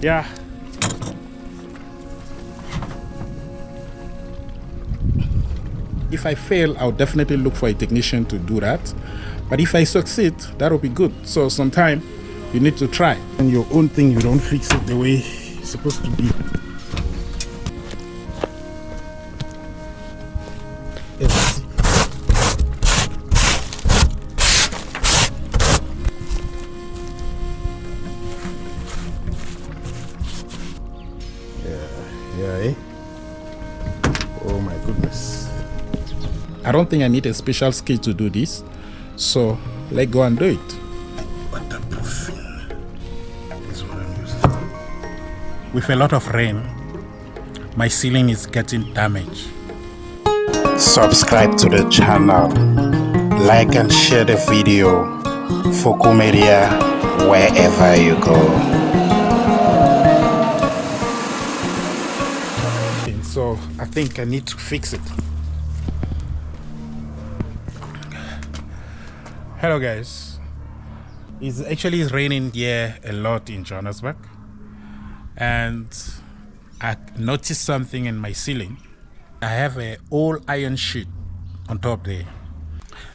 Yeah. If I fail, I'll definitely look for a technician to do that. But if I succeed, that'll be good. So sometimes you need to try. And your own thing, you don't fix it the way it's supposed to be. Let's see. Yeah, eh? Oh my goodness. I don't think I need a special skill to do this. So let's go and do it. Waterproofing is what I'm using. With a lot of rain, my ceiling is getting damaged. Subscribe to the channel, like and share the video. Fokou Media, wherever you go. So I think I need to fix it. Hello guys. It's actually raining here a lot in Johannesburg, and I noticed something in my ceiling. I have an old iron sheet on top there.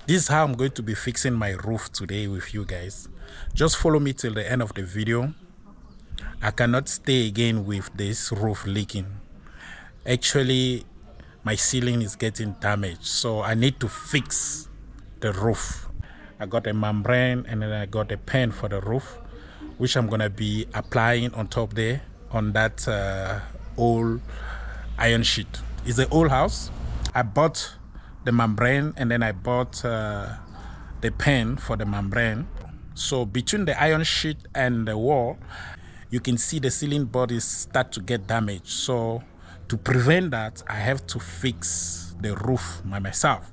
This is how I'm going to be fixing my roof today with you guys. Just follow me till the end of the video. I cannot stay again with this roof leaking. Actually, my ceiling is getting damaged, so I need to fix the roof. I got a membrane and then I got a pen for the roof, which I'm gonna be applying on top there on that old iron sheet. It's an old house. I bought the membrane and then I bought the pen for the membrane. So between the iron sheet and the wall, you can see the ceiling bodies start to get damaged. So to prevent that, I have to fix the roof by myself.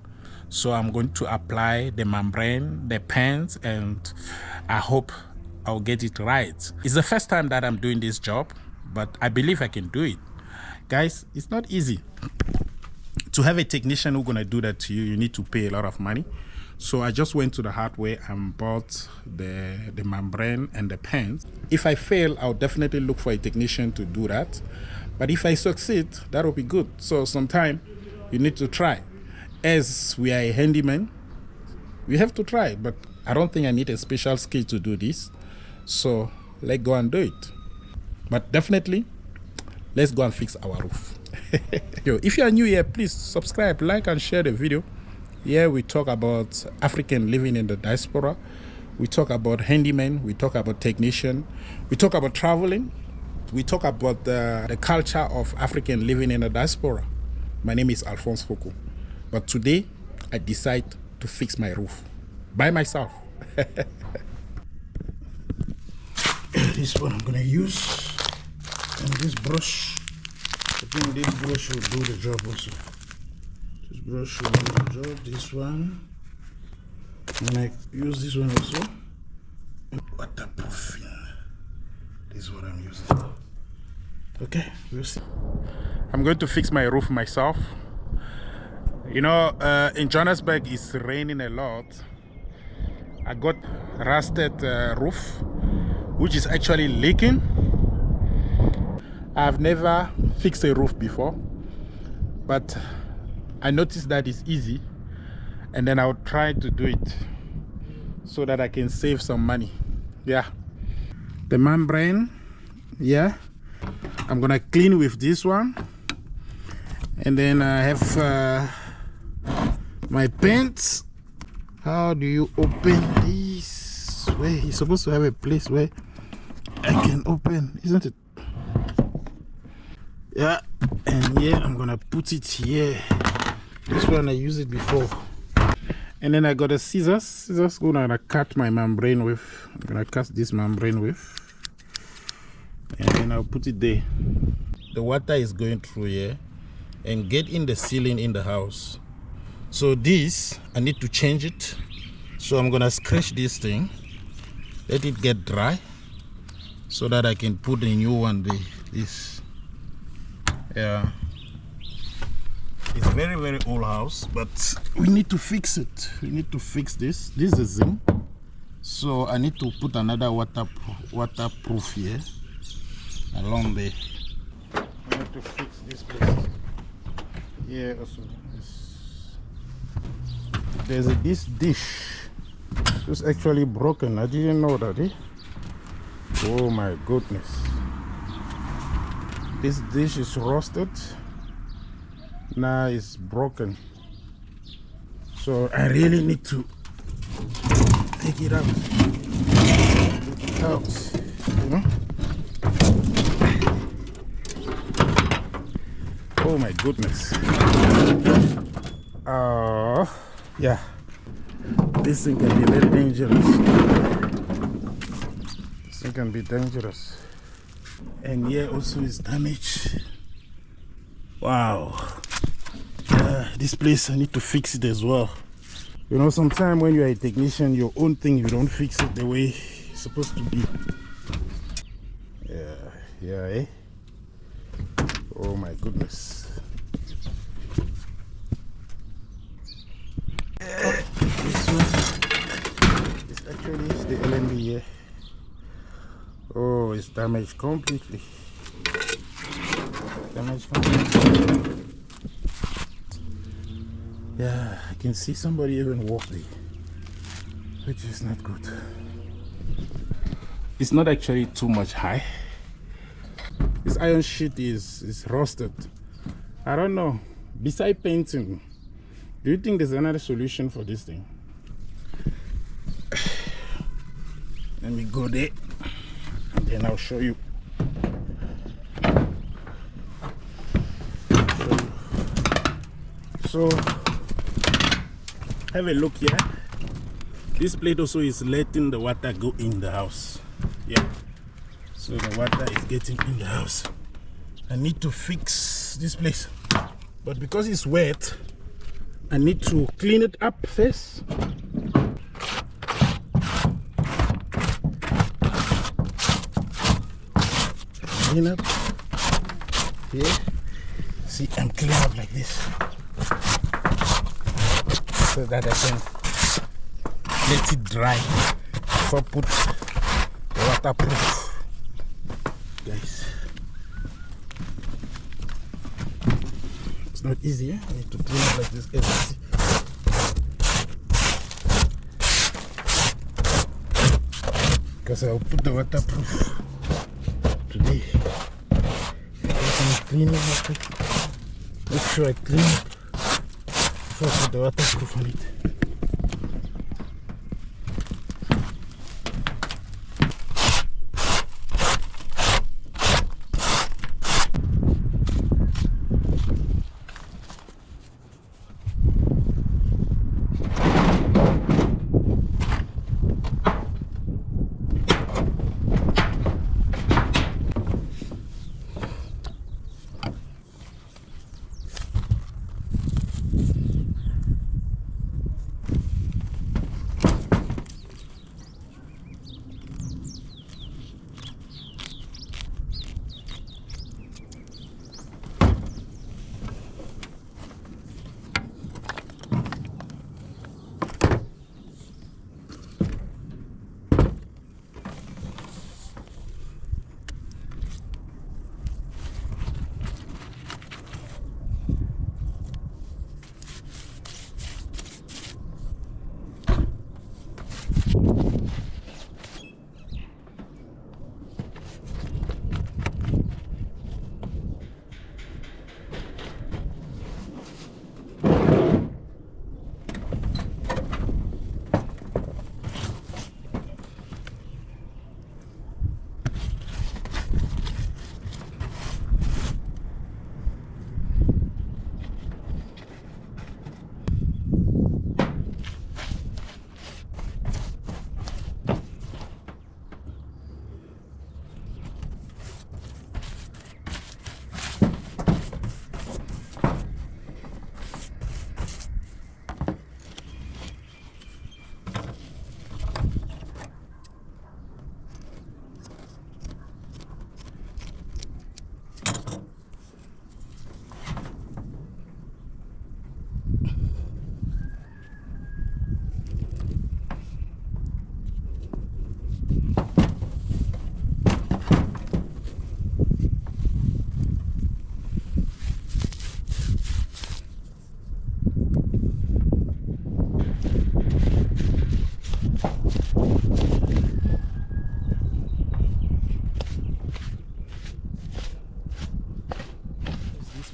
So I'm going to apply the membrane, the pens, and I hope I'll get it right. It's the first time that I'm doing this job, but I believe I can do it. Guys, it's not easy. To have a technician who's gonna do that to you, you need to pay a lot of money. So I just went to the hardware and bought the membrane and the pens. If I fail, I'll definitely look for a technician to do that. But if I succeed, that'll be good. So sometimes you need to try. As we are a handyman, we have to try. But I don't think I need a special skill to do this. So let's go and do it. But definitely, let's go and fix our roof. Yo, if you are new here, please subscribe, like, and share the video. Here we talk about African living in the diaspora. We talk about handyman. We talk about technician. We talk about traveling. We talk about the culture of African living in the diaspora. My name is Alphonse Fokou. But today, I decide to fix my roof by myself. This one I'm gonna use, and this brush. I think this brush will do the job also. This brush will do the job. This one, and I use this one also. Waterproofing. This is what I'm using. Okay, we'll see. I'm going to fix my roof myself. You know, in Johannesburg it's raining a lot. I got rusted roof, which is actually leaking. I've never fixed a roof before, but I noticed that it's easy, and then I'll try to do it so that I can save some money. Yeah, the membrane, yeah, I'm gonna clean with this one, and then I have my pens. How do you open this? Where you're supposed to have a place where I can open, isn't it? Yeah, and yeah, I'm gonna put it here. This one I used it before. And then I got a scissors gonna cut my membrane with. I'm gonna cut this membrane with, and then I'll put it there. The water is going through here and get in the ceiling in the house. So this, I need to change it. So I'm gonna scratch this thing, let it get dry, so that I can put a new one there. This, yeah, it's very, very old house, but we need to fix it. We need to fix this. This is zinc, so I need to put another waterproof here. along there. I have to fix this place. Yeah, also there's this dish. It's actually broken. I didn't know that. Oh my goodness. This dish is rusted. Now it's broken. So I really need to take it out. You know? Oh my goodness. Yeah. This thing can be very dangerous. This thing can be dangerous. And here also is damaged. Wow. This place, I need to fix it as well. You know, sometimes when you're a technician, your own thing, you don't fix it the way it's supposed to be. Yeah, Oh my goodness. This one is actually the LMB here. Oh, it's damaged completely. Yeah, I can see somebody even walk there, which is not good. It's not actually too much high. This iron sheet is rusted. I don't know. Beside painting, do you think there's another solution for this thing? Let me go there and then I'll show you. So have a look here. This plate also is letting the water go in the house. Yeah. So the water is getting in the house. I need to fix this place. But because it's wet, I need to clean it up first. Clean up. Here. See, I'm cleaning up like this. So that I can let it dry before I put waterproof. Guys, it's not easy. I need to clean it like this, guys. Because I'll put the waterproof today. I'm cleaning up it. Make sure I clean it before I put the waterproof on it.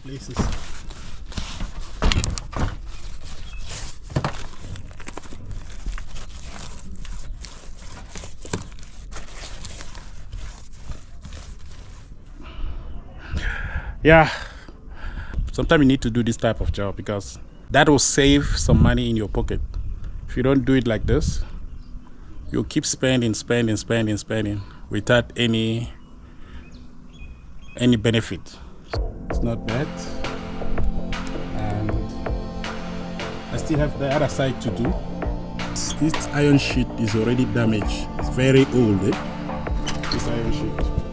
places. Yeah, sometimes you need to do this type of job because that will save some money in your pocket. If you don't do it like this, you'll keep spending without any benefit. It's not bad. And I still have the other side to do. This iron sheet is already damaged. It's very old, this iron sheet.